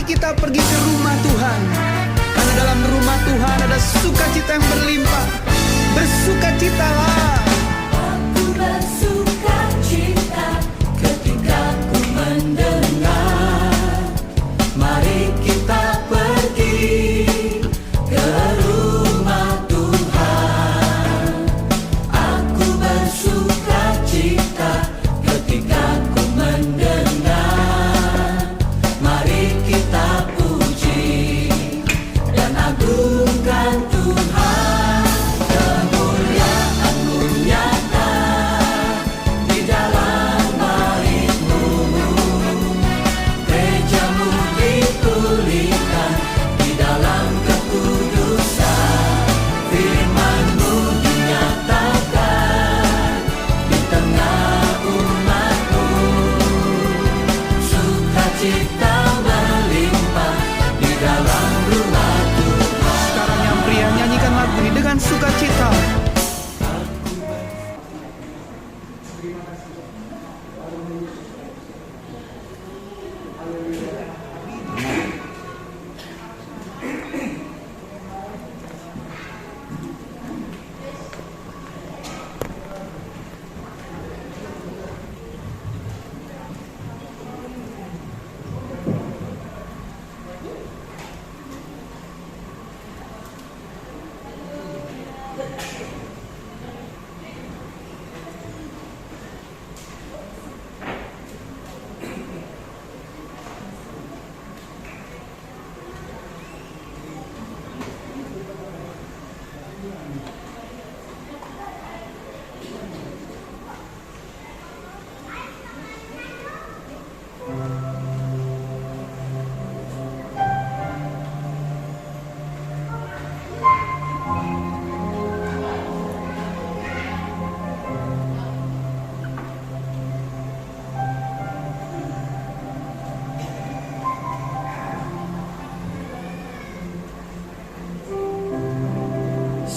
Mari kita pergi ke rumah Tuhan, karena dalam rumah Tuhan ada sukacita yang berlimpah. Bersukacitalah. Aku bersukacita ketika ku mendengar. Mari kita pergi ke rumah Tuhan. Aku bersukacita ketika ku mendengar. Mari kita puji dan agungkan Tuhan. Kemuliaan-Mu nyata di dalam bait-Mu. Gereja-Mu dipulihkan di dalam kekudusan. Firman-Mu dinyatakan di tengah umat-Mu. Sukacita melimpah di dalam rumah Tuhan. Sekarang yang pria, nyanyikan lagu ini dengan sukacita.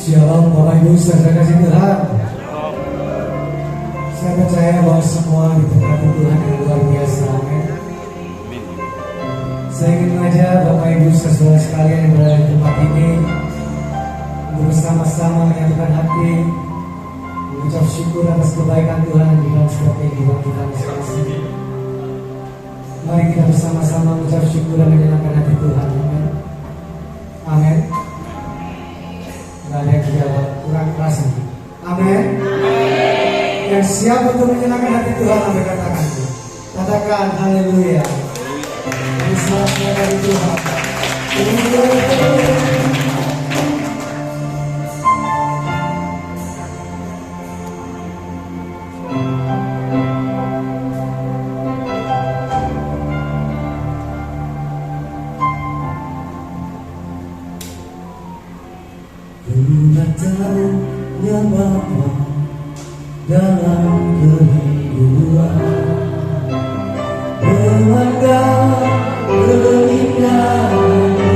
Shalom Bapak Ibu saudara kasih Tuhan. Saya percaya bahwa semua diberkati Tuhan yang luar biasa. Amin. Saya ingin mengajak Bapak Ibu saudara sekalian yang berada di tempat ini untuk bersama-sama menyatukan hati, mengucap syukur atas kebaikan Tuhan di dalam setiap kehidupan kita masing-masing. Mari kita bersama-sama mengucap syukur dan menyenangkan hati Tuhan. Amin. Amin. Gak ada yang jawab, kurang keras nanti. Amin. Yang siap untuk menyenangkan hati Tuhan, amin. Katakan haleluya. Ini selamatnya dari Tuhan. Datangnya Bapa dalam kerinduan, memandang keindahan-Mu,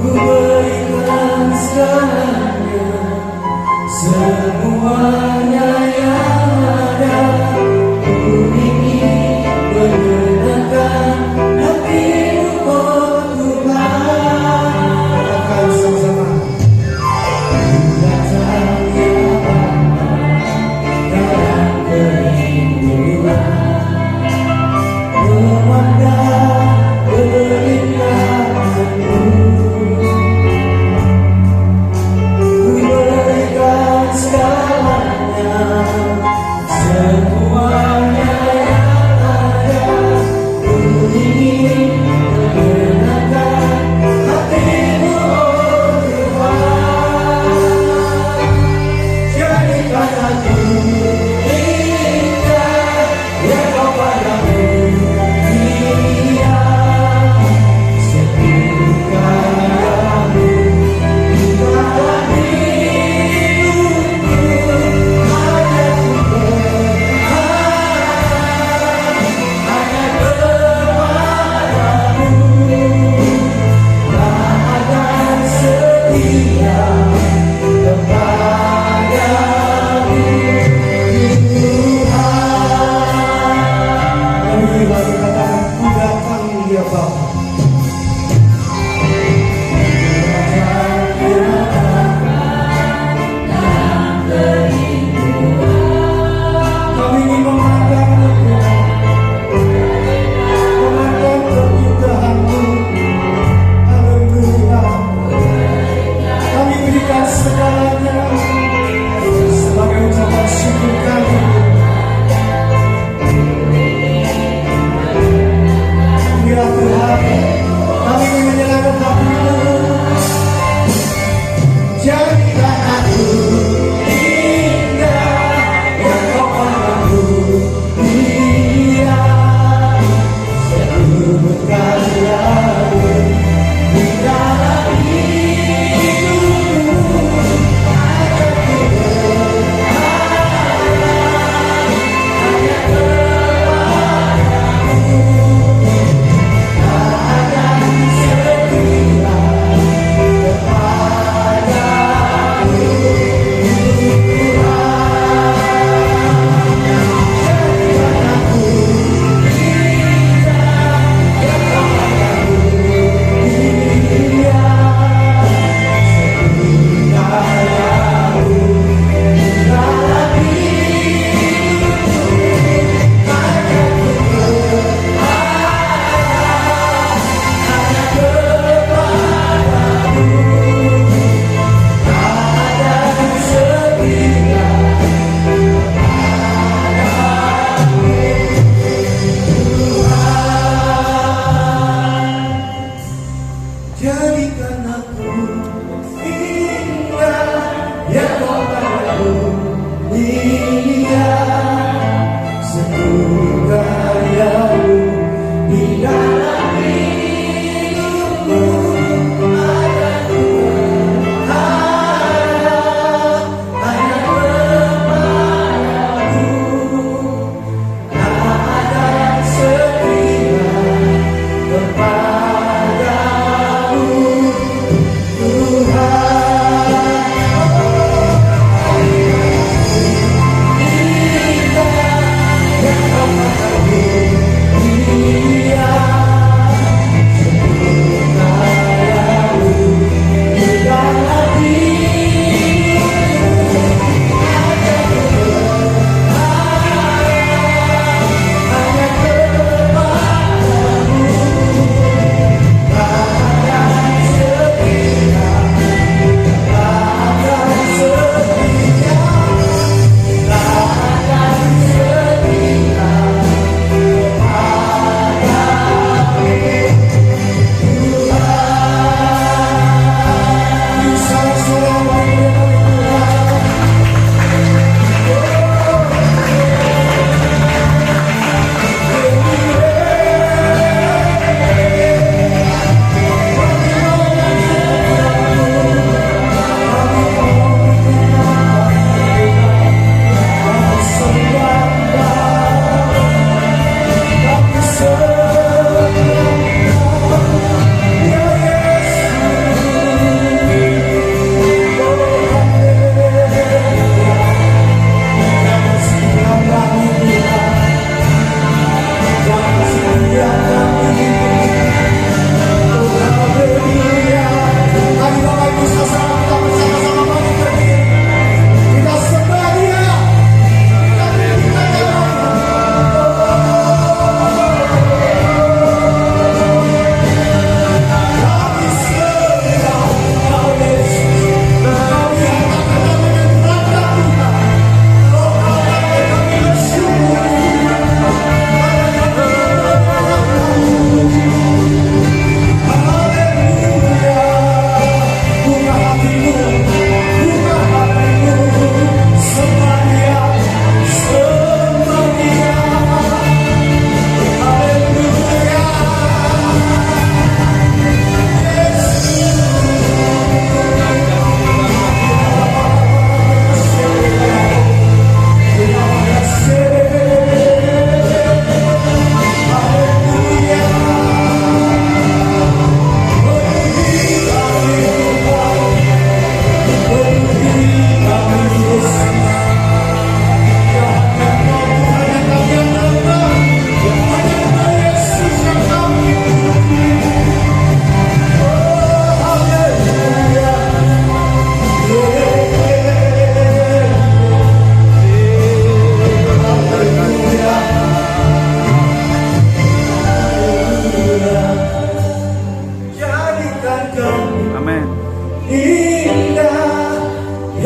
ku berikan segalanya, semuanya yang ada. Ku ingin menyenangkan hati-Mu, oh Tuhan. Katakan sama-sama. Datangnya Bapa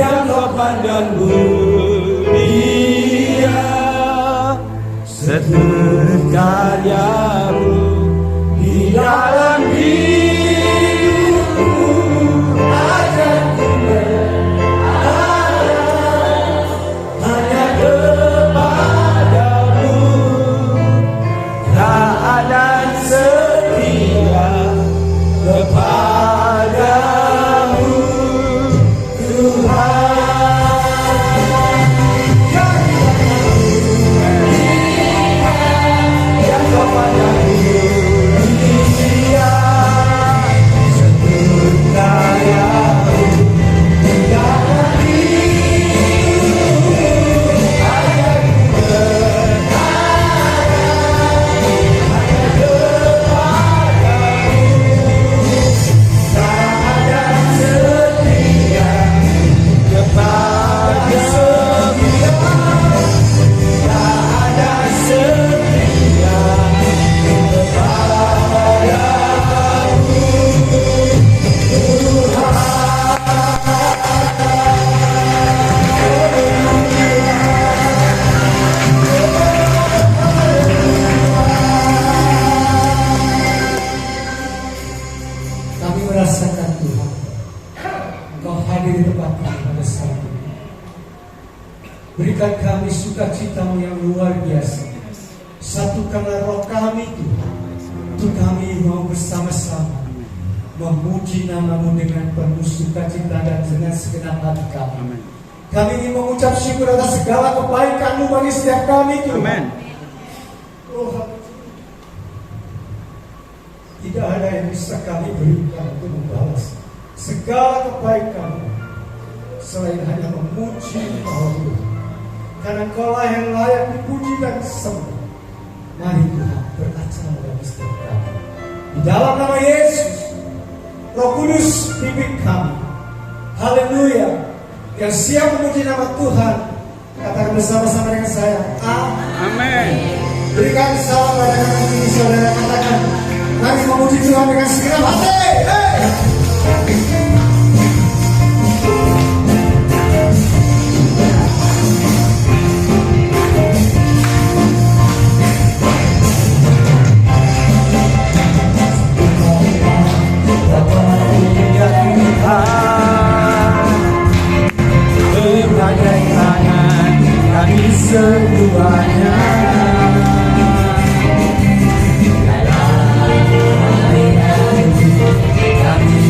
yang kau pandang mulia, seturut karyamu di dalam hidupku. Ajarku berharap hanya kepadamu, keadaan setia kepadamu, Tuhan. Yang kau pandang mulia, seturut karyamu di dalam hidupku. Ajarku berharap hanya kepadamu, keadaan setia kepadamu, keadaan setia Kami merasakan Tuhan, Engkau hadir di tempat ini pada saat ini. Berikan kami sukacita-Mu yang luar biasa. Satukanlah roh kami Tuhan, untuk kami mau bersama-sama memuji nama-Mu dengan penuh sukacita dan dengan segenap hati kami. Kami ingin mengucap syukur atas segala kebaikan-Mu bagi setiap kami Tuhan. Oh, tidak ada yang bisa kami berikan untuk membalas segala kebaikan selain hanya memuji Engkau Tuhan. Karena Engkau-lah yang layak dipuji dan disembah. Mari Tuhan beracara bagi setiap kami. Di dalam nama Yesus, Roh Kudus pimpin kami. Haleluya. Yang siap memuji nama Tuhan, katakan bersama-sama dengan saya. Amin. Berikan salam pada kanan kiri saudara, katakan, mari memuji Tuhan dengan segenap hati. Berbagai tangan kami semuanya, kami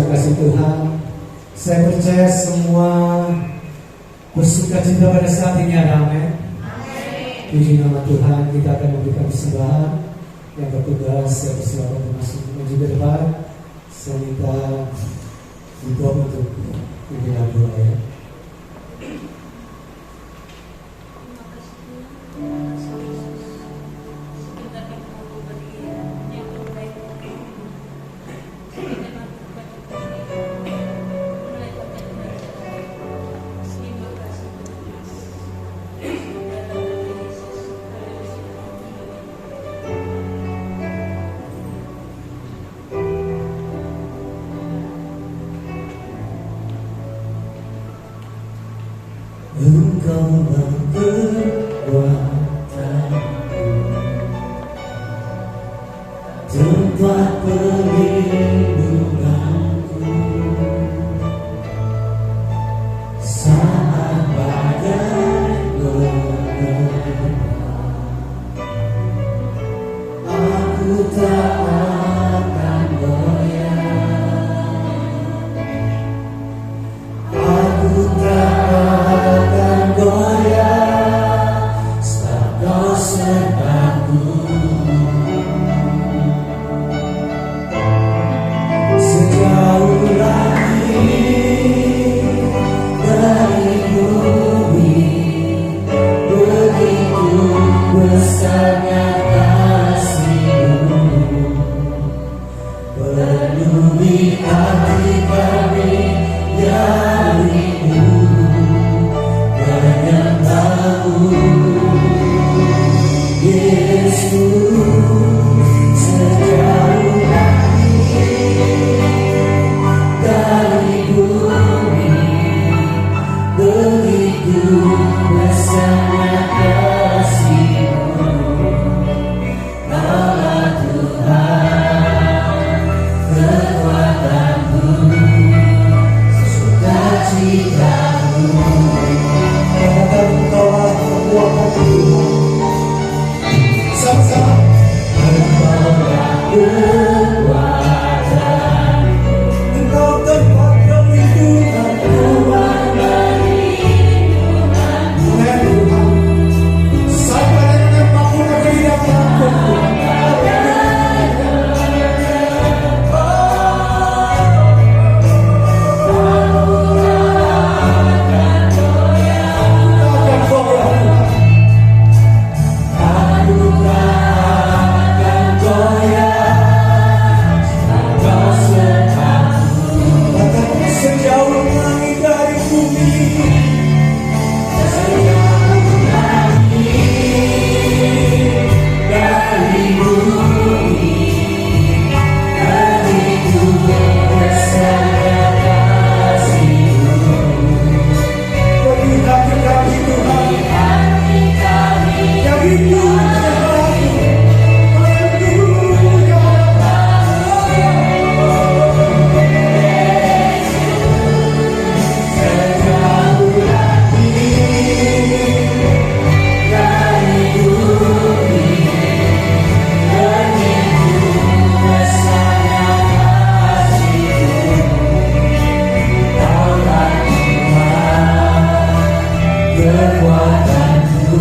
kasih Tuhan. Saya percaya semua bersuka cita pada saat ini ada, amin. Puji nama Tuhan, kita akan memberikan persembahan. Yang bertugas saya persilakan masuk menuju ke depan. Saya minta untuk pimpinan doa ya. Engkaulah kekuatanku, tempat perlindunganku, saat badai menerpa, aku tak akan goyah, aku tak akan goyah, sebab Kau sertaku. Sejauh langit dari bumi, begitu besarnya kasih-Mu, penuhi hati kami yang rindu menyembah-Mu, Yesus. Sejauh langit dari bumi, begitu besarnya kasih-Mu, Kaulah Tuhan, kekuatanku, sukacita-Ku. Katakan Engkaulah kekuatanku. Sama-sama. Engkaulah kekuatanku, Engkau tempat perlindunganku, sampai dengan mampu tidak mampu. Sejauh langit dari bumi, sejauh langit dari bumi, begitu besarnya kasih-Mu. Beri hati kami Tuhan, yang rindu kekuatanku,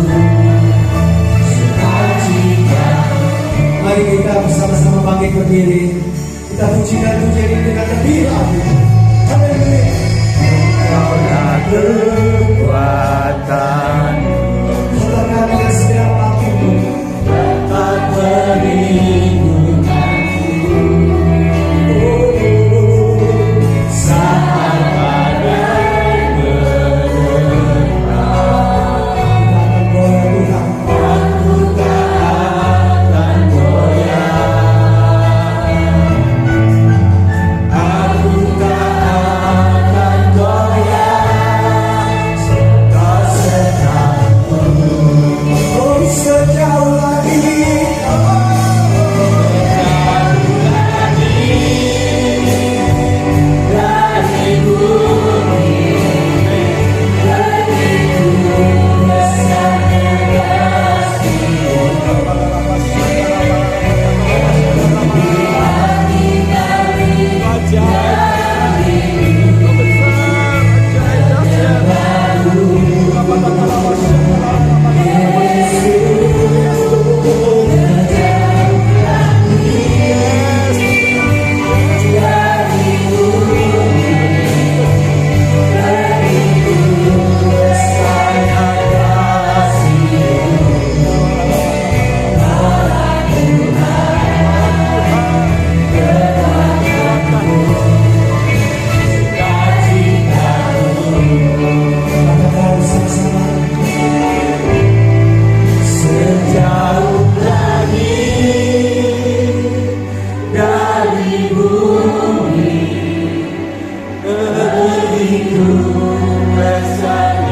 sukacita-Ku. Mari kita bersama-sama bangkit berdiri. Kita pujikan Tuhan dengan lebih lagi. Haleluya. Engkaulah kekuatanku, katakan dengan setiap hatimu, tempat perlindunganku, saat badai menerpa, aku tak akan goyah, aku tak akan goyah,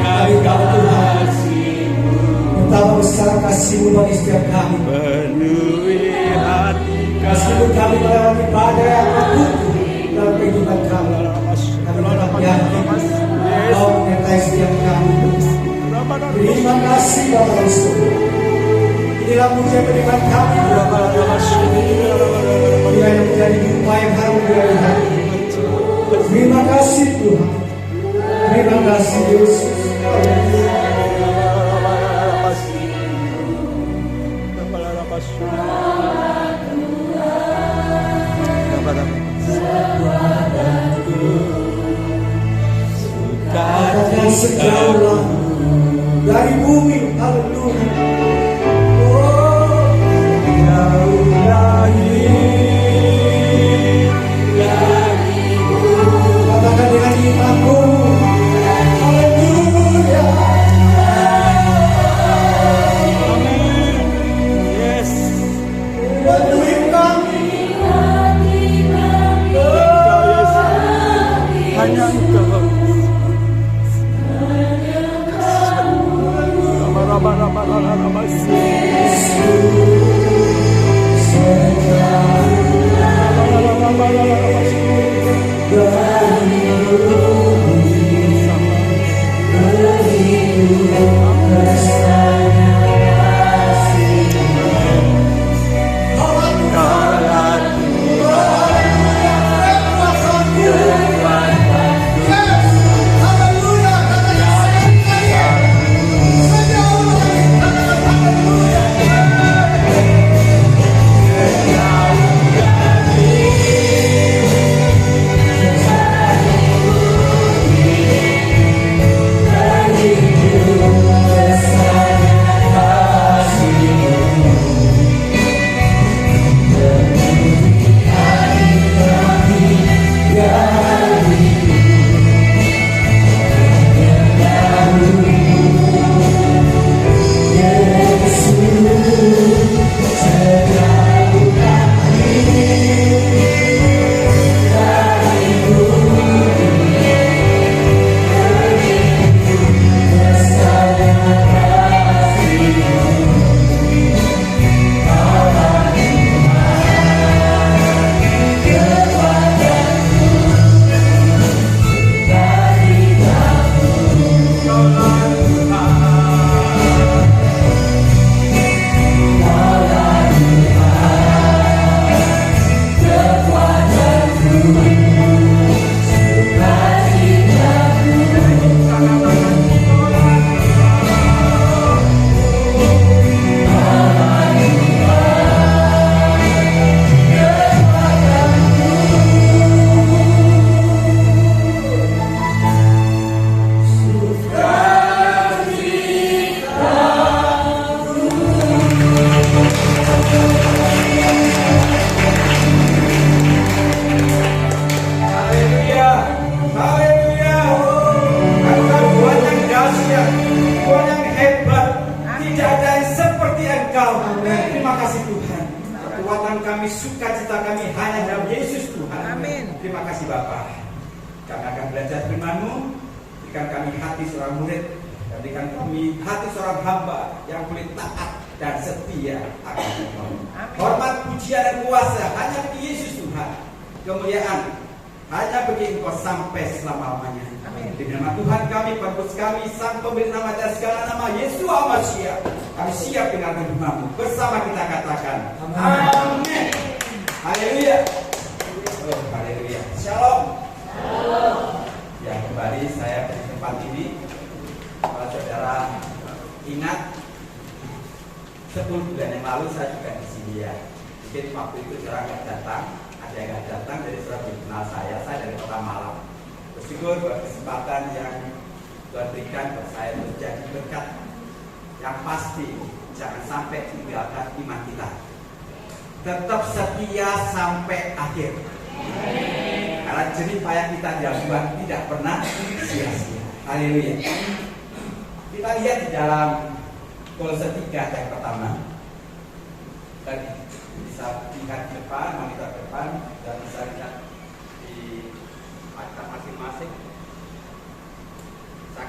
Kami tahu Tuhan betapa besar kasih-Mu bagi setiap kami. Meskipun kami melewati badai yang terkutuk dalam kehidupan kami, kami tetap yakin Kau menyertai setiap kami. Terima kasih Bapa di surga. Inilah pujian beriman kami. Dia yang menjadi rumah yang harum di hari hari. Terima kasih Tuhan. Terima kasih Yesus. Katakan sejauh dari bumi, haleluya. Oh, jauh lagi. Katakan dengan imanmu, haleluya. Amin. Yes. Bantuin kami. Hanya Engkau. kami, sukacita kami hanya dalam Yesus Tuhan. Amin. Terima kasih Bapa. Kami akan belajar firman-Mu. Berikan kami hati seorang murid, dan berikan kami hati seorang hamba yang boleh taat dan setia akan Engkau. Hormat, pujian dan kuasa hanya bagi Yesus Tuhan. Kemuliaan hanya bagi Engkau sampai selama-lamanya. Di nama Tuhan kami, Penebus kami, Sang Pemberi nama dan segala nama, Yesus Al-Masih. Kami siap dengan firman-Mu. Bersama kita katakan Amin. Haleluya. Oh, haleluya. Shalom. Ya, kembali saya di tempat ini. Kalau saudara ingat 10 bulan yang lalu saya juga di sini ya. Mungkin waktu itu saudara nggak datang, ada yang nggak datang, jadi saudara belum kenal saya dari Kota Malang. Bersyukur buat kesempatan yang Tuhan berikan buat saya untuk jadi berkat. Yang pasti jangan sampai tinggalkan iman kita. Tetap setia sampai akhir. Karena jerih payah kita di dalam Tuhan tidak pernah sia-sia. Haleluya. Kita lihat di dalam Kolose 3 yang pertama. Tadi bisa lihat di depan, monitor depan, dan bisa lihat di akta masing-masing.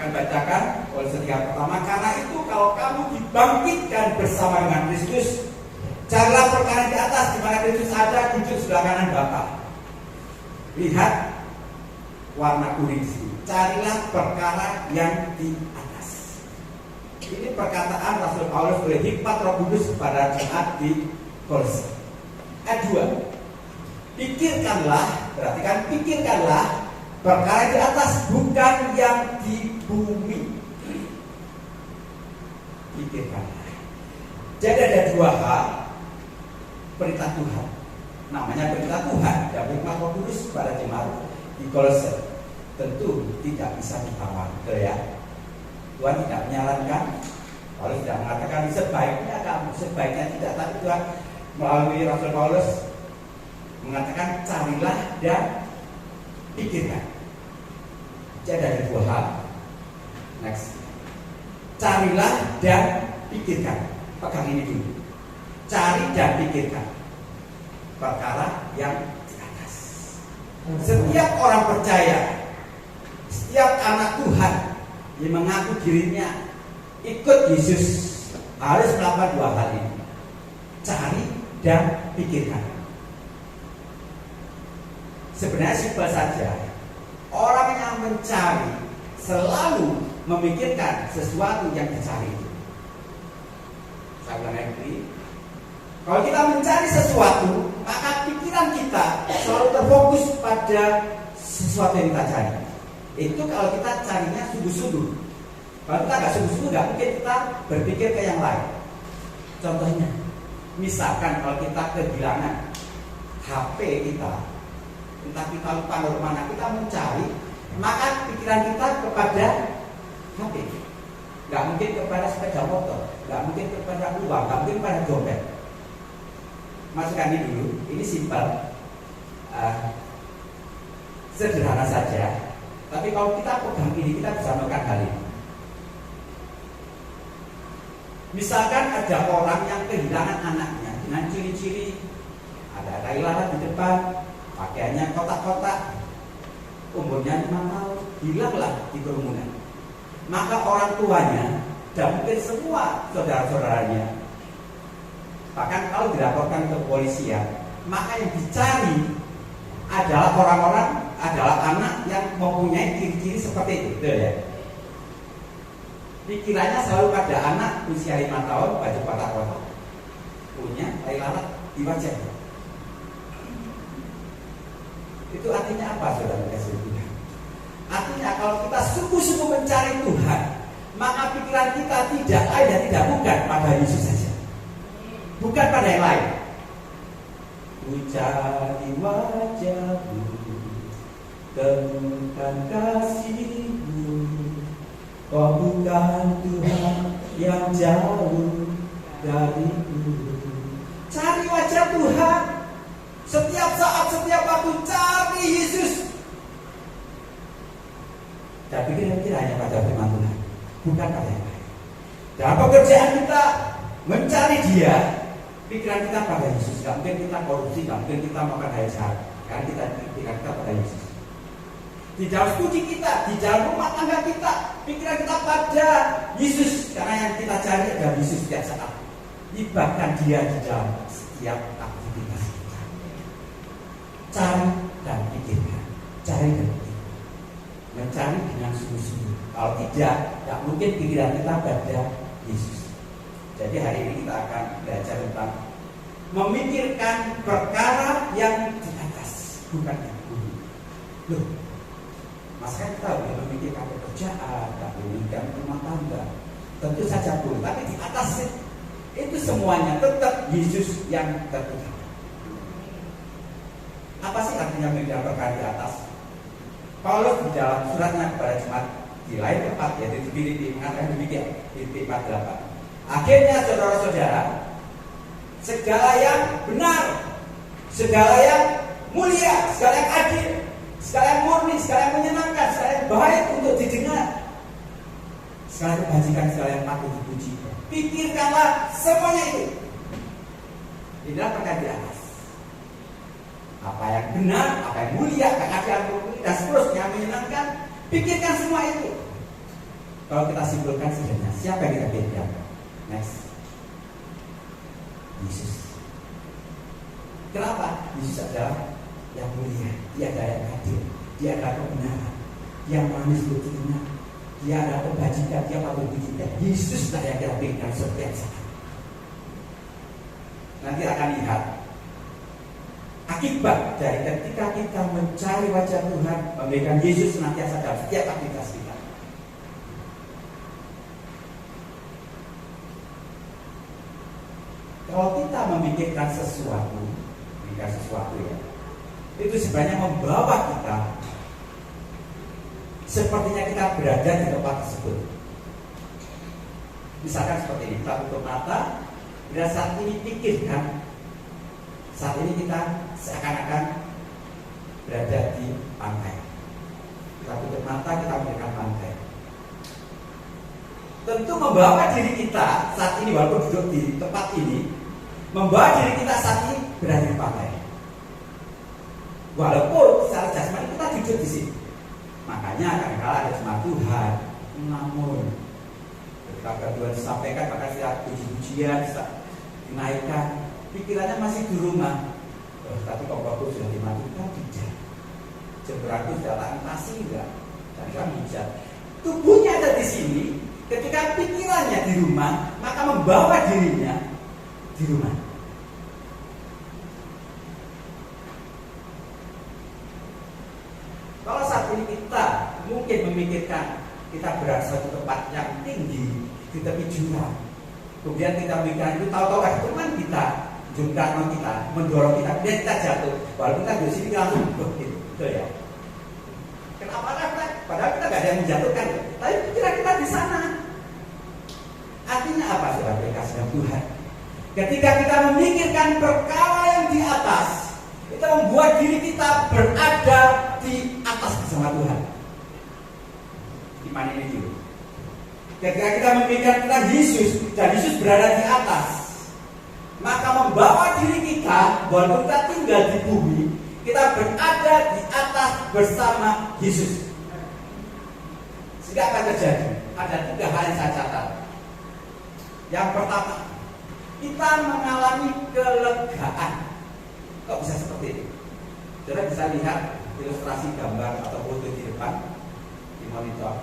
akan bacakan Kolose 3 pertama. Karena itu kalau kamu dibangkitkan bersama dengan Kristus, carilah perkara di atas di mana Kristus ada duduk sebelah kanan Bapa. Lihat warna kuning di sini. Carilah perkara yang di atas. Ini perkataan Rasul Paulus oleh hikmat Roh Kudus kepada jemaat di Kolose. Ayat 2. Pikirkanlah, perhatikan, pikirkanlah perkara di atas, bukan yang di bumi. Pikirkanlah. Jadi ada 2 hal perintah Tuhan. Namanya perintah Tuhan dan hikmat Roh Kudus kepada jemaat di Kolose. Tentu tidak bisa ditawar, ya. Tuhan tidak menyarankan, Paulus tidak mengatakan sebaiknya kamu, sebaiknya tidak, tapi Tuhan melalui Rasul Paulus mengatakan carilah dan pikirkan. Jadi ada 2 hal. Next. Carilah dan pikirkan. Pegang ini dulu. Cari dan pikirkan perkara yang di atas. Setiap orang percaya, setiap anak Tuhan yang mengaku dirinya ikut Yesus harus melakukan 2 hal ini. Cari dan pikirkan. Sebenarnya simpel saja. Orang yang mencari selalu memikirkan sesuatu yang dicari itu. Saya ulang lagi. Kalau kita mencari sesuatu, maka pikiran kita selalu terfokus pada sesuatu yang kita cari. Itu kalau kita carinya sungguh-sungguh. Kalau kita nggak sungguh-sungguh, nggak mungkin kita berpikir ke yang lain. Contohnya, misalkan kalau kita kehilangan HP kita, entah kita lupa ke mana, kita mencari, maka pikiran kita kepada HP. Nggak mungkin kepada sepeda motor, nggak mungkin kepada uang, nggak mungkin kepada dompet. Masukkan ini dulu, ini simpel, sederhana saja. Tapi kalau kita pegang ini, kita bisa melakukan hal ini. Misalkan ada orang yang kehilangan anaknya dengan ciri-ciri ada tai lalat di depan, pakaiannya kotak-kotak, umurnya 5 tahun, hilanglah di kerumunan. Maka orang tuanya dan mungkin semua saudara-saudaranya, bahkan kalau dilaporkan ke kepolisian, maka yang dicari adalah orang-orang, adalah anak yang mempunyai ciri-ciri seperti itu, betul ya? Pikirannya selalu pada anak usia 5 tahun, baju kotak-kotak, punya tai lalat di wajahnya. Itu artinya apa, saudara kasih Tuhan? Artinya kalau kita sungguh-sungguh mencari Tuhan, maka pikiran kita tidak lain dan tidak bukan pada Yesus saja, bukan pada yang lain. Ku cari wajahmu, temukan kasihmu, kau bukan Tuhan yang jauh dariku. Cari wajah Tuhan. Setiap saat, setiap waktu cari Yesus. Dan pikir hanya pada firman Tuhan, bukan pada yang lain. Dalam pekerjaan kita mencari Dia, pikiran kita pada Yesus. Gak mungkin kita korupsi, gak mungkin kita makan hal jahat, karena kita pikiran kita pada Yesus. Di dalam studi kita, di dalam rumah tangga kita, pikiran kita pada Yesus, karena yang kita cari adalah Yesus setiap saat. Libatkan Dia di dalam setiap aktivitas kita. Cari dan pikirkan, cari dan pikirkan. Mencari dengan sungguh-sungguh. Kalau tidak mungkin pikiran kita pada Yesus. Jadi hari ini kita akan belajar tentang memikirkan perkara yang di atas, bukan yang bumi. Loh, masa kita boleh memikirkan pekerjaan, tak boleh memikirkan rumah tangga, tentu saja boleh. Tapi di atas itu semuanya tetap Yesus yang terutama. Apa sih artinya memikirkan perkara di atas? Paulus di dalam suratnya kepada jemaat di lain tempat, yaitu di Filipi, mengatakan demikian, Filipi 4:8. Akhirnya saudara-saudara, segala yang benar, segala yang mulia, segala yang adil, segala yang murni, segala yang menyenangkan, segala yang baik untuk didengar, segala kebajikan, segala yang patut dipuji, pikirkanlah semuanya itu. Inilah perkara di atas. Apa yang benar, apa yang mulia, keadilan, dan seterusnya yang menyenangkan, pikirkan semua itu. Kalau kita simpulkan sebenarnya siapa yang kita beda? Next, Yesus. Kenapa? Yesus adalah yang mulia, dia adalah yang adil, dia adalah kebenaran, dia manis lucunya, dia adalah kebajikan, dia patut dicintai. Yesus lah yang kita berikan setiap saat. Nanti akan lihat akibat dari ketika kita mencari wajah Tuhan, memberikan Yesus senantiasa dalam setiap aktivitas kita. Kalau kita memikirkan sesuatu ya, itu sebenarnya membawa kita sepertinya kita berada di tempat tersebut. Misalkan seperti ini, kita tutup mata, bila saat ini pikirkan, saat ini kita seakan-akan berada di pantai. Kita tutup mata, kita memikirkan pantai. Tentu membawa diri kita saat ini, walaupun duduk di tempat ini, membawa diri kita saat ini berada di pantai. Walaupun secara jasmani kita duduk di sini. Makanya kadang-kadang ada jemaat Tuhan, namun ketika Tuhan disampaikan, maka setiap puji-pujian dinaikkan, pikirannya masih di rumah. Tapi komporku sudah dimatikan, tidak. Jemberanku sudah tak entasi, enggak. Dan kan hujan. Tubuhnya ada di sini. Ketika pikirannya di rumah, maka membawa dirinya di rumah. Kalau saat ini kita mungkin memikirkan kita berada di suatu tempat yang tinggi di tepi jurang, kemudian kita memikirkan itu, tahu-tahu ada teman kita, jungkar kita, mendorong kita, kemudian kita jatuh. Walaupun kita di sini langsung begitu, betul ya? Kenapa? Padahal kita nggak ada yang menjatuhkan, tapi pikiran kita di sana. Artinya apa, saudara kasih Tuhan? Ketika kita memikirkan perkara yang di atas, kita membuat diri kita berada di atas bersama Tuhan. Iman ini dulu. Ketika kita memikirkan tentang Yesus dan Yesus berada di atas, maka membawa diri kita, walaupun kita tinggal di bumi, kita berada di atas bersama Yesus. Sehingga akan terjadi ada 3 hal yang saya catat. Yang pertama, kita mengalami kelegaan. Kok bisa seperti itu? Saudara bisa lihat ilustrasi gambar atau foto di depan di monitor.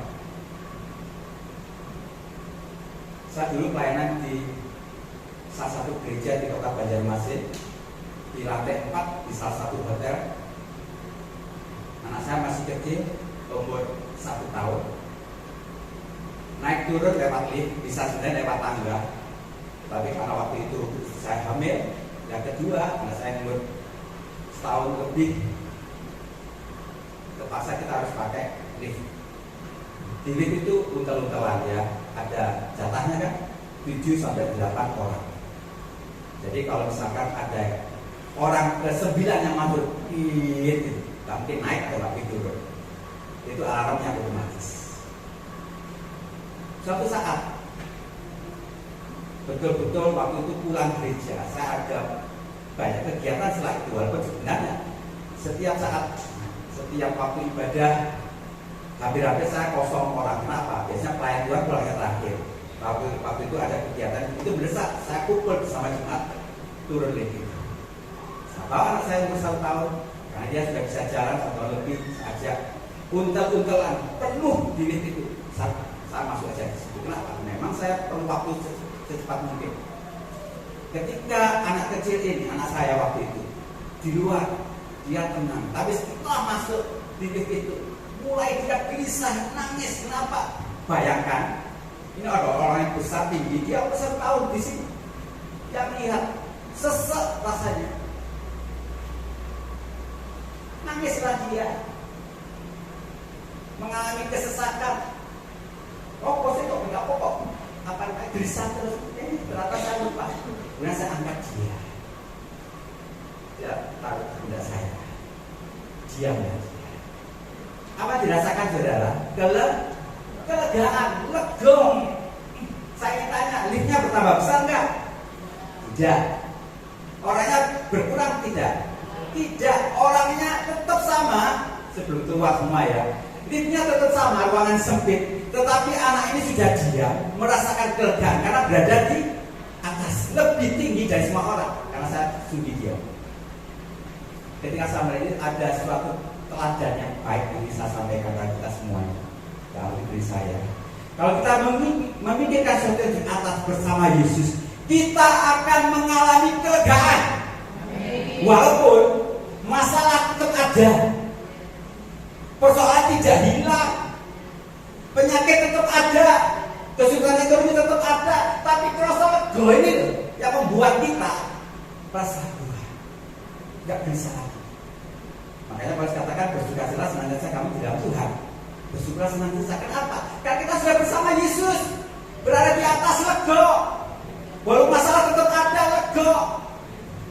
Saya dulu pelayanan di salah satu gereja di kota Banjarmasin, di lantai 4 di salah satu hotel. Anak saya masih kecil, umur 1 tahun. Naik turun lewat lift, bisa sebenarnya lewat tangga. Tapi karena waktu itu saya hamil, yang kedua, karena saya umur setahun lebih, terpaksa kita harus pakai lift. Di lift itu untel-untelan ya, ada jatahnya kan 7 sampai 8 orang. Jadi kalau misalkan ada orang ke-9 yang masuk, gitu, nggak mungkin naik atau nggak turun. Itu alarmnya otomatis. Suatu saat, betul-betul waktu itu pulang gereja, saya ada banyak kegiatan setelah itu. Walaupun sebenarnya setiap saat, setiap waktu ibadah, hampir-hampir saya kosong orang. Kenapa? Biasanya pelayan Tuhan pulangnya terakhir. Waktu itu ada kegiatan, itu mendesak, saya kumpul bersama jemaat turun lift itu. Saya bawa anak saya umur 1 tahun, karena dia sudah bisa jalan 1 tahun lebih, saya ajak untel-untelan penuh di lift itu. Saya masuk aja di situ. Kenapa? Memang saya perlu waktu secepat mungkin. Ketika anak kecil ini, anak saya waktu itu di luar, dia tenang. Tapi setelah masuk di lift itu, mulai dia gelisah, nangis. Kenapa? Bayangkan, ini ada orang yang besar tinggi, dia besar tahun di sini. Dia lihat sesek rasanya, nangislah dia, mengalami kesesakan. Oh, kok saya kok enggak pokok? Apa gelisah terus? Ternyata saya lupa. Kemudian saya angkat dia. Dia taruh bunda saya. Diam ya. Apa dirasakan saudara? Kelegaan, legong. Saya tanya, liftnya bertambah besar enggak? Tidak. Orangnya berkurang tidak? Tidak. Orangnya tetap sama. Sebelum tua semua ya. liftnya tetap sama, ruangan sempit, tetapi anak ini sudah diam, merasakan kelegaan karena berada di atas, lebih tinggi dari semua orang. Karena saya sudi diam. Ketika saya melihat ini ada suatu teladan yang baik yang bisa sampaikan kepada kita semuanya. Kalau diri saya, kalau kita memikirkan sesuatu yang di atas bersama Yesus, kita akan mengalami kelegaan. Walaupun masalah tetap ada, persoalan tidak hilang, penyakit tetap ada, kesulitan ekonomi tetap ada, tapi kerasa lega ini yang membuat kita rasa nggak bisa lagi. Makanya Paulus katakan bersukacita senantiasa kamu di dalam Tuhan. Bersyukur senantiasa. Kenapa? Karena kita sudah bersama Yesus, berada di atas, lega. Walaupun masalah tetap ada, lega.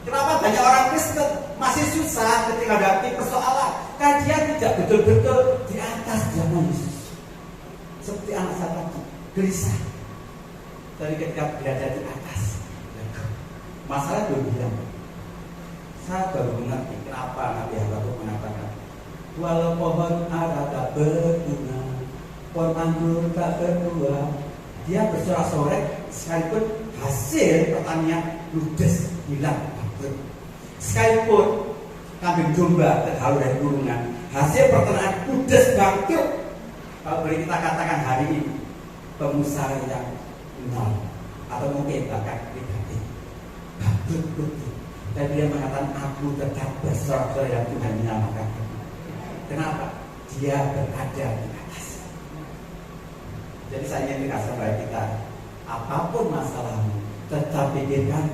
Kenapa banyak orang Kristen masih susah ketika menghadapi persoalan? Karena dia tidak betul-betul di atas zaman Yesus. Seperti anak saya tadi, gelisah. Tapi ketika berada di atas, lega. Masalah belum hilang. Saya baru mengerti kenapa Nabi Habakuk mengatakan, walau pohon ara tak berguna, pohon anggur tak berbuah, dia bersorak-sorai sekalipun hasil pertanian ludes, hilang, bangkrut. Sekalipun kambing domba terhalau dari gulungan, hasil pertanian ludes, bangkrut. Kalau boleh kita katakan hari ini pengusaha yang nol atau mungkin bahkan negatif, bangkrut. Dan dia mengatakan aku tetap bersorak-sorai yang Tuhan menyamakan. Kenapa? Dia berada di atas. Jadi saya ingin dikasih kepada kita, apapun masalahmu, tetap pikirkan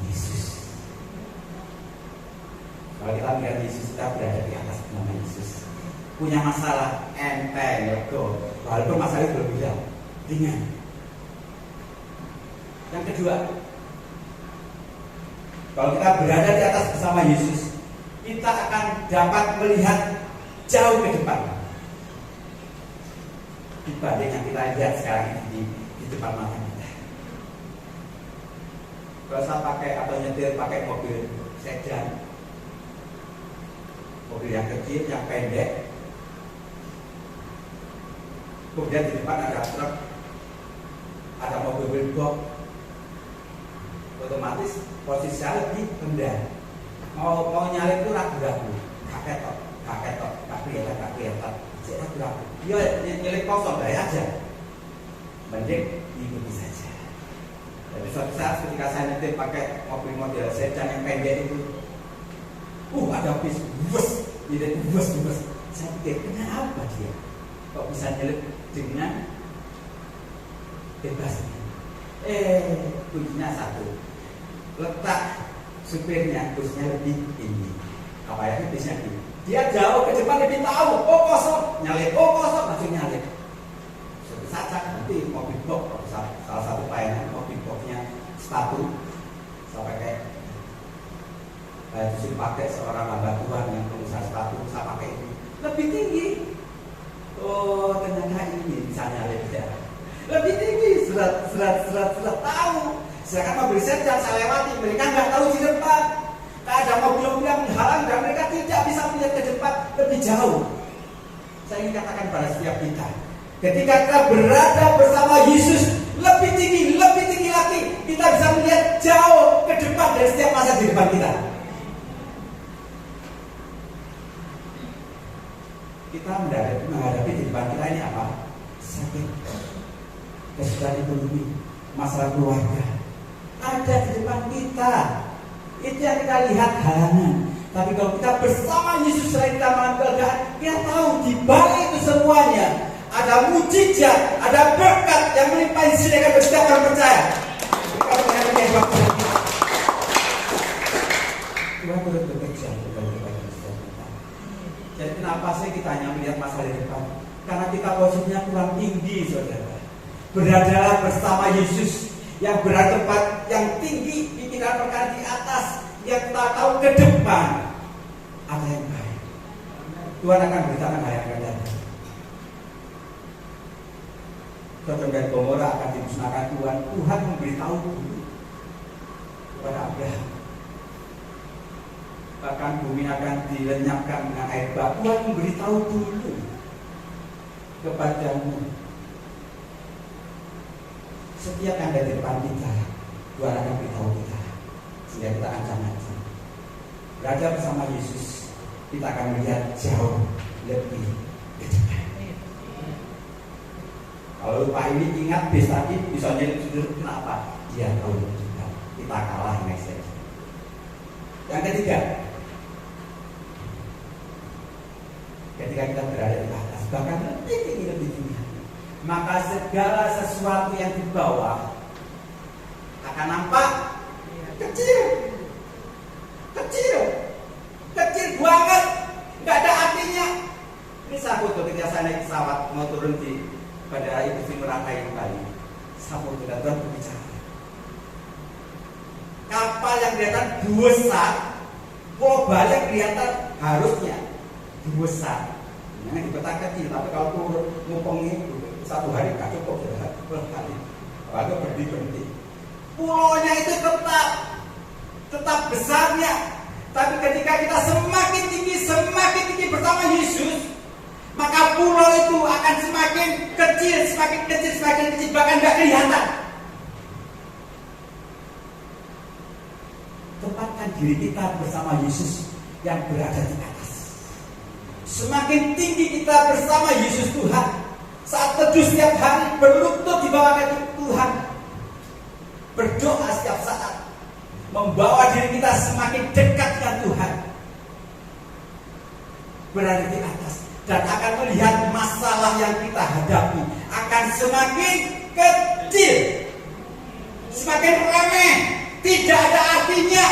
Yesus. Kalau kita melihat Yesus, kita berada di atas nama Yesus. Punya masalah enteng, lega, walaupun masalah itu berbeda, ringan. Yang kedua, kalau kita berada di atas bersama Yesus, kita akan dapat melihat jauh ke depan dibanding yang kita lihat sekarang ini di depan mata kita. Kalau saya pakai atau nyetir pakai mobil sedan, mobil yang kecil, yang pendek, kemudian di depan ada truk, ada mobil box, otomatis posisi saya lebih rendah. Mau nyalip itu ragu-ragu, gak ketok, gak kelihatan, ragu-ragu. Dia nyelip kosong, dari aja. Mending diikuti saja. Jadi suatu saat ketika saya nyetir pakai mobil model sedan yang pendek itu, ada bis, bus. Saya pikir, kenapa dia kok bisa nyelip dengan bebas? Kuncinya satu, letak supirnya busnya lebih tinggi. Apa ya bisnya tinggi? Dia jauh ke depan lebih tahu. Kosong, nyalip. Kosong, langsung nyalip. Suatu saat nanti mobil box, salah satu pelayanan mobil boxnya sepatu, saya pakai disuruh pakai seorang hamba Tuhan yang pengusaha sepatu, saya pakai itu lebih tinggi. Ternyata ini bisa nyalip ya. Lebih tinggi, serat tahu. Sedangkan mobil sedan saya lewati, mereka nggak tahu di depan. Tak ada mobil-mobil yang menghalang dan mereka tidak bisa melihat ke depan lebih jauh. Saya ingin katakan pada setiap kita, ketika kita berada bersama Yesus, lebih tinggi lagi, kita bisa melihat jauh ke depan dari setiap masa di depan kita. Kita menghadapi di depan kita ini apa? Sakit, kesulitan ekonomi, masalah keluarga, ada di depan kita. Itu yang kita lihat halangan. Tapi kalau kita bersama Yesus, selain kita mengalami, kita tahu di balik itu semuanya ada mujizat, ada berkat yang melimpah disediakan bagi setiap orang percaya. Kalau menghadapi yang waktu Tuhan turut bekerja bagi setiap kita. Jadi kenapa sih kita hanya melihat masa di depan? Karena kita posisinya kurang tinggi, saudara. Beradalah bersama Yesus yang berada tempat yang tinggi, pikiran perkara di atas, yang kita tahu ke depan ada yang baik. Tuhan akan beritakan hal yang akan datang. Sodom dan Gomora akan dimusnahkan Tuhan. Tuhan memberitahu dulu kepada Abraham. Bahkan bumi akan dilenyapkan dengan air bah. Tuhan memberitahu dulu. kepadamu. Setiap yang ada di depan kita, Tuhan akan beritahu kita, sehingga kita ancam-ancam. Berada bersama Yesus, kita akan melihat jauh lebih dekat. Kalau lupa ini ingat bis tadi bisa nyudur, kenapa? Dia tahu juga kita kalah next day. Yang ketiga, ketika kita berada di atas, bahkan lebih tinggi, maka segala sesuatu yang di bawah akan nampak kecil banget, nggak ada artinya. Ini saya foto ketika saya naik pesawat mau turun di Bandara Igusti Ngurah Rai Bali. Saya foto dan Tuhan berbicara. Kapal yang kelihatan besar, global yang kelihatan harusnya besar. Yang di peta kecil, tapi kalau turun ngumpulnya satu hari nggak cukup, berhari. Lalu berhenti. Pulaunya itu tetap besarnya. Tapi ketika kita semakin tinggi bersama Yesus, maka pulau itu akan semakin kecil, bahkan nggak kelihatan. Tempatkan diri kita bersama Yesus yang berada di atas. Semakin tinggi kita bersama Yesus Tuhan, saat teduh setiap hari, berlutut di bawah kaki Tuhan, berdoa setiap saat, membawa diri kita semakin dekat dengan Tuhan, berada di atas, dan akan melihat masalah yang kita hadapi akan semakin kecil, semakin remeh, tidak ada artinya.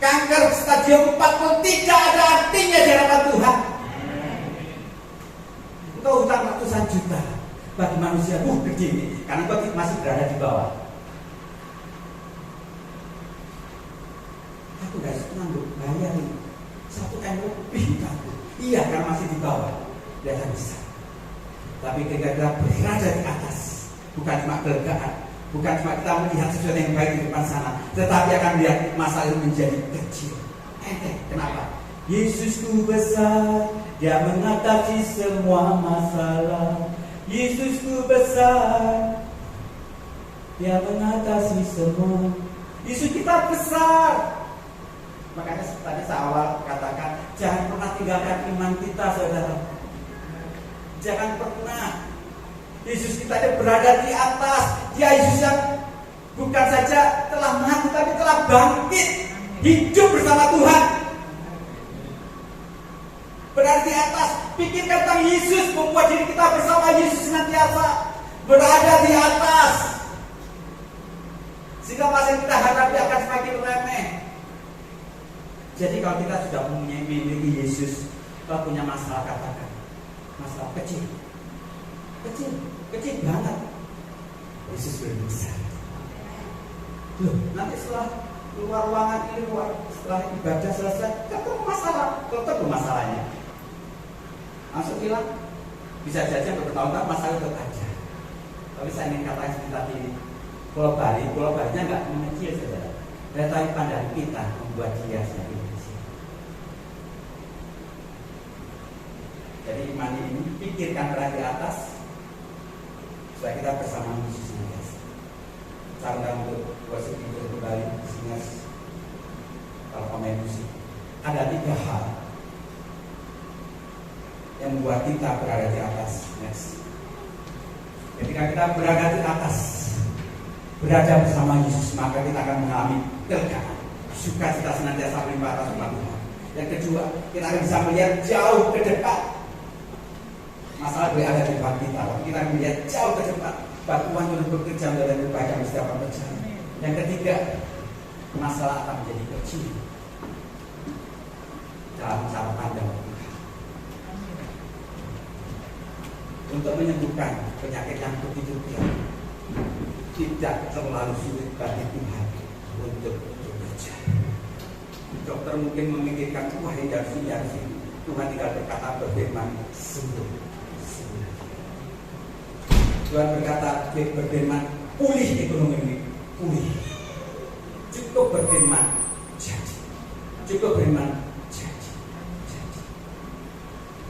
Kanker stadium 4 pun tidak ada artinya di hadapan Tuhan. Engkau hutang ratusan juta bagi manusia, gede ini, karena engkau masih berada di bawah. Aku gak sanggup bayar 1 M lebih aku. Iya, karena masih di bawah, tidak bisa. Tapi ketika kita berada di atas, bukan cuma kelegaan, bukan cuma kita melihat sesuatu yang baik di depan sana, tetapi akan melihat masalah itu menjadi kecil. Kenapa? Yesusku besar, Dia mengatasi semua masalah. Yesusku besar, Dia mengatasi semua. Yesus kita besar. Makanya tadi saya awal katakan, jangan pernah tinggalkan iman kita, saudara. Jangan pernah. Yesus kita yang berada di atas. Dia Yesus yang bukan saja telah mati, tapi telah bangkit, hidup bersama Tuhan. Berada di atas. Pikirkan tentang Yesus, membuat diri kita bersama Yesus senantiasa berada di atas, sehingga masa yang kita hadapi akan semakin remeh. Jadi kalau kita sudah memiliki Yesus, kalau punya masalah, katakan masalah kecil banget, Yesus berbesar. Loh, nanti setelah keluar ruangan ini, setelah ibadah selesai, ketemu masalahnya, langsung hilang. Bisa saja bertahun-tahun masalah itu aja. Tapi saya ingin katakan seperti ini, Pulau Bali-nya nggak mengecil, saudara. Tapi pandangan kita membuat dia semakin kecil. Jadi iman ini pikirkan berada di atas, supaya kita bersama Yesus senantiasa. Cara untuk worship itu kembali, sehingga kalau pemain musik ada 3 hal yang membuat kita berada di atas. Next. Ketika kita berada di atas, berada bersama Yesus, maka kita akan mengalami kelegaan, sukacita senantiasa melimpah atas umat Tuhan. Yang kedua, kita akan bisa melihat jauh ke depan. Masalah boleh ada di depan kita, tapi kita akan melihat jauh ke depan. Tuhan sudah bekerja dalam berbagai setiap pekerjaan. Yang ketiga, masalah akan menjadi kecil dalam cara pandang Tuhan. Untuk menyembuhkan penyakit yang begitu berat, tidak terlalu sulit bagi Tuhan untuk bekerja. Dokter mungkin memikirkan, wah ini harus ini. Tuhan tinggal berkata, berfirman, sembuh. Tuhan berkata, berfirman, pulih ekonomi ini, pulih. Cukup berfirman, jadi. Cukup berfirman, jadi.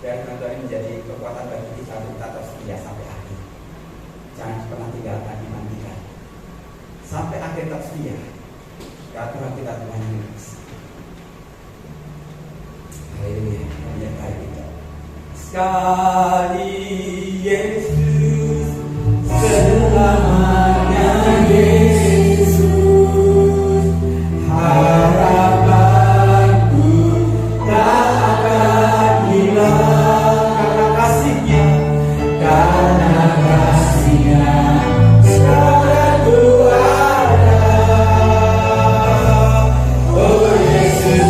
Dan Tuhan menjadi kekuatan bagi kita untuk tetap setia sampai akhir. Jangan pernah tinggalkan iman kita. Sampai akhir tetap setia. Ya Tuhan kita Tuhan Yesus. Haleluya, menyertai kita. Sekali Yesus, selamanya Yesus, harapanku tak akan hilang karena kasih-Nya, karena kasih-Nya sekarang ku ada. Oh Yesus,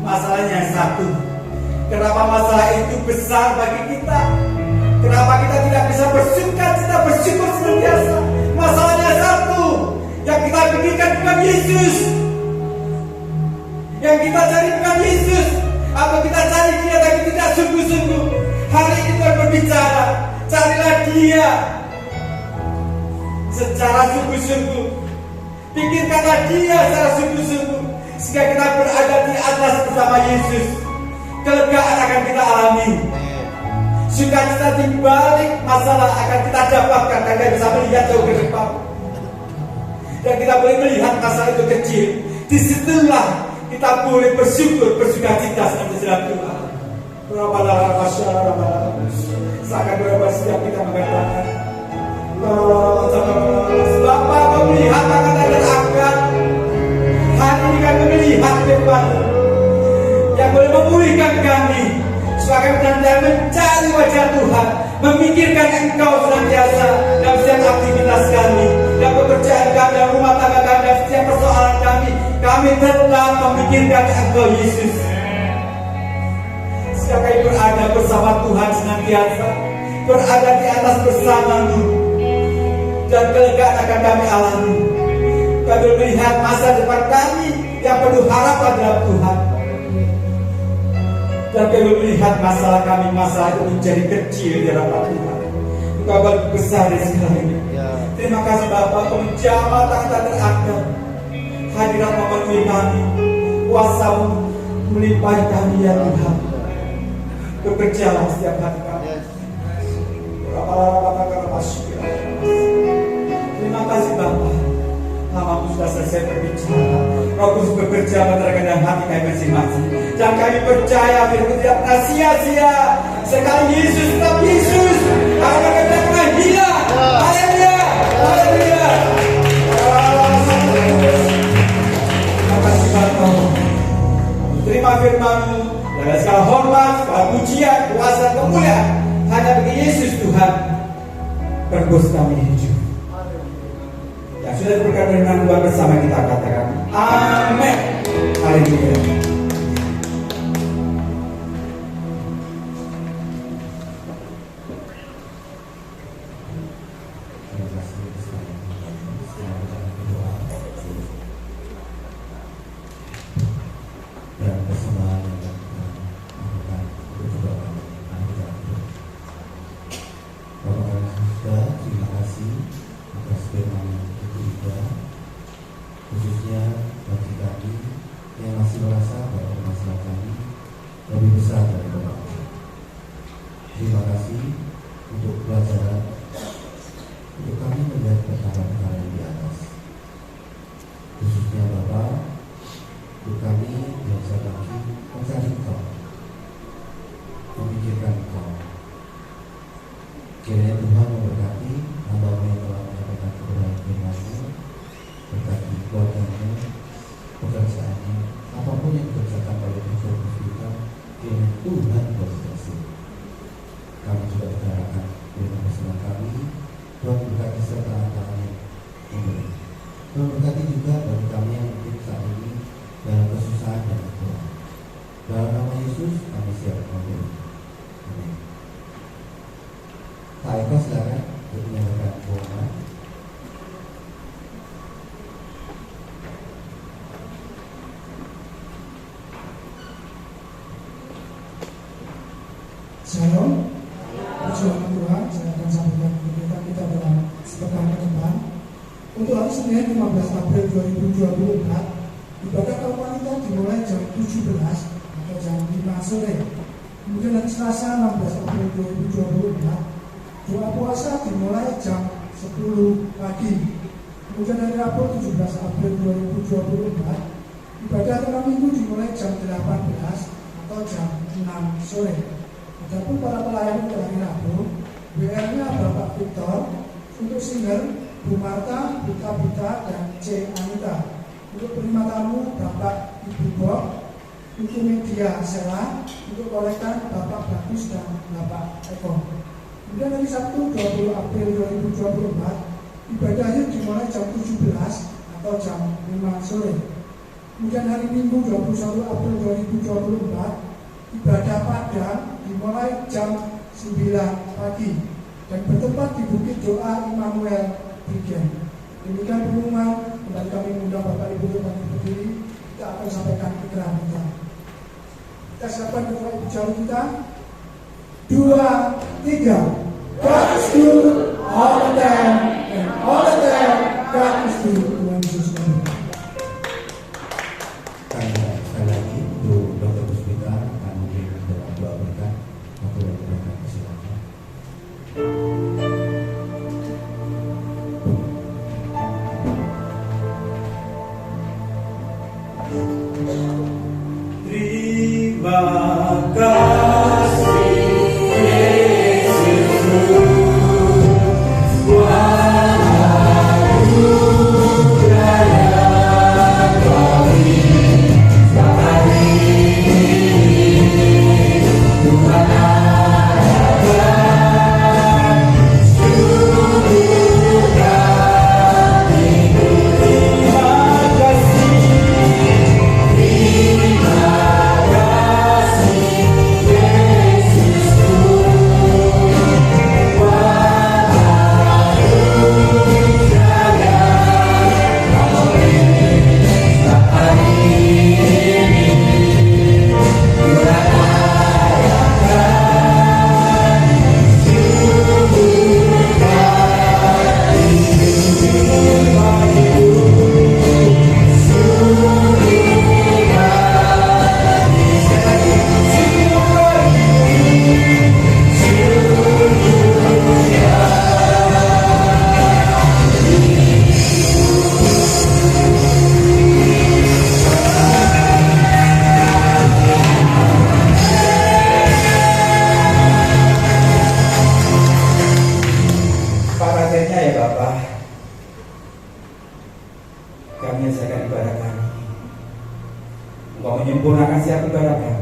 masalahnya yang satu. Kenapa masalah itu besar bagi kita? Kenapa kita tidak bisa bersyukur senantiasa? Masalahnya satu. Yang kita pikirkan bukan Yesus. Yang kita cari bukan Yesus. Atau kita cari Dia tapi tidak sungguh-sungguh. Hari ini Tuhan berbicara. Carilah Dia secara sungguh-sungguh. Pikirkanlah Dia secara sungguh-sungguh. Sehingga kita berada di atas bersama Yesus. Kelegaan akan kita alami. Sukacita di balik masalah akan kita dapatkan. Dan kita bisa melihat jauh ke depan. Dan kita boleh melihat masalah itu kecil. Disitulah kita boleh bersyukur, bersukacita setelah Tuhan. Seakan berapa setiap kita mengatakan Bapa, kau melihat tangan dan angkat. Hari ini kami melihat depan yang boleh memulihkan kami, supaya kami benar-benar mencari wajah Tuhan, memikirkan Engkau senantiasa dalam setiap aktivitas kami, dalam pekerjaan kami, dalam rumah tangga kami, dalam setiap persoalan kami. Kami tetap memikirkan Engkau Yesus. Sehingga kami berada bersama Tuhan senantiasa, berada di atas bersama-Mu, dan kelegaan akan kami alami. Kami melihat masa depan kami yang penuh harapan dalam Tuhan. Dan kami melihat masalah kami, masalah itu menjadi kecil di hadapan Tuhan. Engkau lebih besar dari segalanya. Terima kasih Bapa, Kau menjamah tangan terangkat. Hadirat memenuhi kami, kuasa-Mu melimpahi kami ya Tuhan. Bekerjalah setiap hari kami. Terima kasih Bapa. Nama-Mu sudah selesai berbicara. Roh Kudus bekerja menerangkan hati kami masing-masing. Dan kami percaya firman tidak pernah sia-sia. Sekali Yesus tetap Yesus. Karena kita telah hilang. Haleluya. Haleluya. Terima kasih Bapak. Terima firman-Mu. Dan segala hormat, segala pujian, kuasa, kemuliaan hanya bagi Yesus Tuhan. Tebus kami hidup. Yang sudah diberikan firman Tuhan bersama kita katakan amin. Haleluya. Khususnya bagi kami yang masih merasa bahwa masalah kami lebih besar dari Bapak. Terima kasih untuk pelajaran, untuk kami melihat perkara-perkara yang di atas. Khususnya Bapak, untuk kami yang sedang mencari Engkau, memikirkan Engkau. Kiranya Tuhan memberkati hamba-Mu yang telah menyampaikan kebenaran firman-Mu, berkati keluarganya, pekerjaannya, apapun yang dikerjakan oleh unsur kita, kiranya Tuhan berhasil. Kami juga berharapkan dengan pesanan kami, Tuhan berkati serta tangan yang memberi. Tuhan berkati juga bagi kami yang mungkin saat ini dalam kesusahan dan kekurangan. Dalam nama Yesus kami siap memberi. Amin. Pak Eko silakan untuk menyampaikan pengumuman. Shalom, perjuangan Tuhan, saya akan sampaikan kegiatan kita dalam sepekan ke depan. Untuk hari Senin 15 April 2024, ibadah kaum wanita dimulai jam 17 atau jam 5 sore. Kemudian hari Selasa 16 April 2024, doa puasa dimulai jam 10 pagi. Kemudian hari Rabu 17 April 2024, ibadah tengah minggu dimulai jam 18 atau jam 6 sore. Adapun para pelayan untuk hari Rabu, WR-nya Bapak Victor, untuk single Bu Marta, Buta Buta, dan C. Anita. Untuk penerima tamu Bapak Ibu Bob, untuk media Sela, untuk kolektan Bapak Bagus dan Bapak Eko. Kemudian hari Sabtu 20 April 2024, ibadahnya dimulai jam 17 atau jam 5 sore. Kemudian hari Minggu 21 April 2024, ibadah Padang dimulai jam 9 pagi dan bertempat di Bukit Doa Immanuel Brigen. Demikian pengumuman. Kembali kami mengundang Bapak Ibu untuk berdiri. Kita akan sampaikan keterangan kita. Kita siapkan Bapak Ibu jauh kita. 2, 3. God is good all the time, and all the time God is good. Tuhan Yesus memberkati. Sekali lagi untuk Dr. Puspita akan mungkin dalam doa berkat waktu yang mereka persilakan. Terima kasih Yesus. Sempurnakan setiap ibadah kami.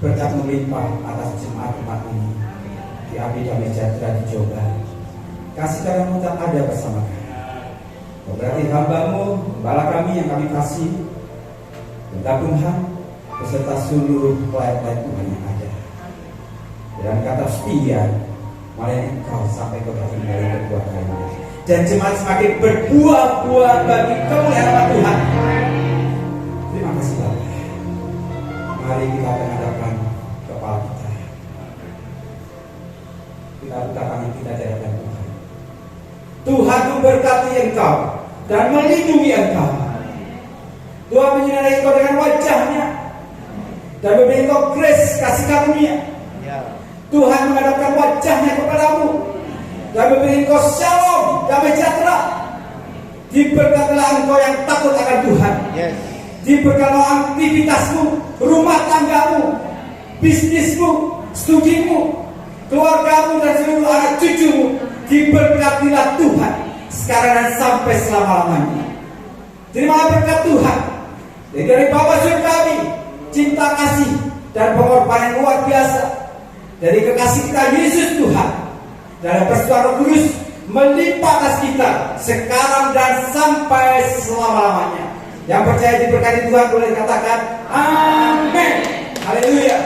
Berkat melimpah atas jemaat tempat ini. Di Abdi Damai Sejahtera di Jombang. Kasih karunia tak ada bersama kami. Berarti hamba-Mu, gembala kami yang kami kasih, Tuhan beserta seluruh pelayan-pelayan Tuhan yang ada. Dan kata setia, melayani Engkau sampai keberhasilan dari berbuah karunia. Dan jemaat semakin berbuah-buah bagi kemuliaan Tuhan. Terima kasih Bapak. Mari kita menghadapkan kepala kita. Kita buka tangan kita di hadapan Tuhan. Tuhan memberkati Engkau dan melindungi Engkau. Tuhan menyinari Engkau dengan wajah-Nya dan memberi Engkau grace kasih karunia. Tuhan menghadapkan wajah-Nya kepadamu dan memberi Engkau shalom, damai sejahtera. Diberkatilah engkau yang takut akan Tuhan. Diberkatilah aktivitasmu, rumah tanggamu, bisnismu, studimu, keluargamu dan seluruh anak cucumu. Diberkatilah Tuhan sekarang dan sampai selama-lamanya. Terima berkat Tuhan dari Bapa Surga kami, cinta kasih dan pengorbanan luar biasa dari kekasih kita Yesus Tuhan, dan persekutuan Roh Kudus melimpah atas kita sekarang dan sampai selama-lamanya. Yang percaya diberkati Tuhan boleh katakan amin. Haleluya.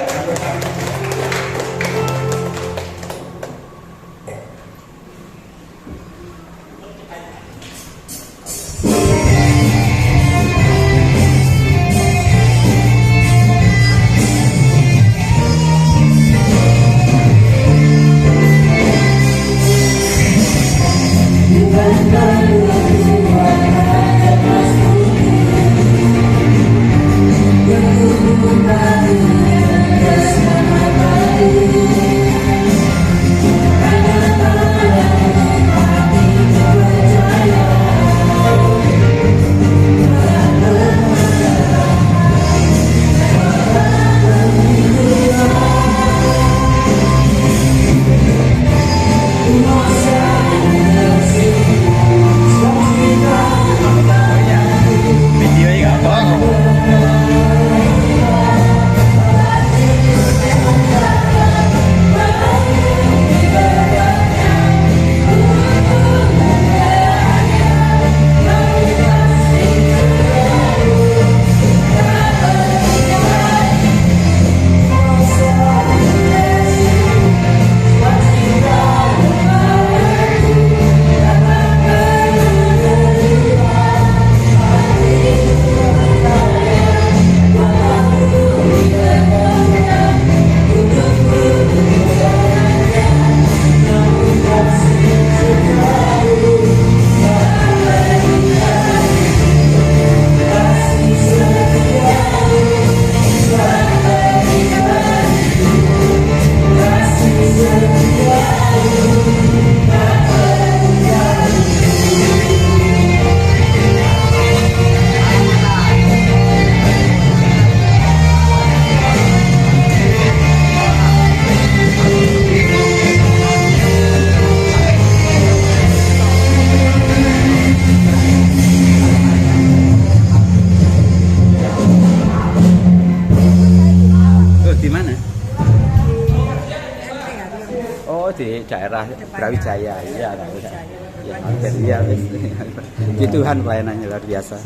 Di daerah Brawijaya, iya, ya, ya, di Tuhan pelayanannya luar biasa.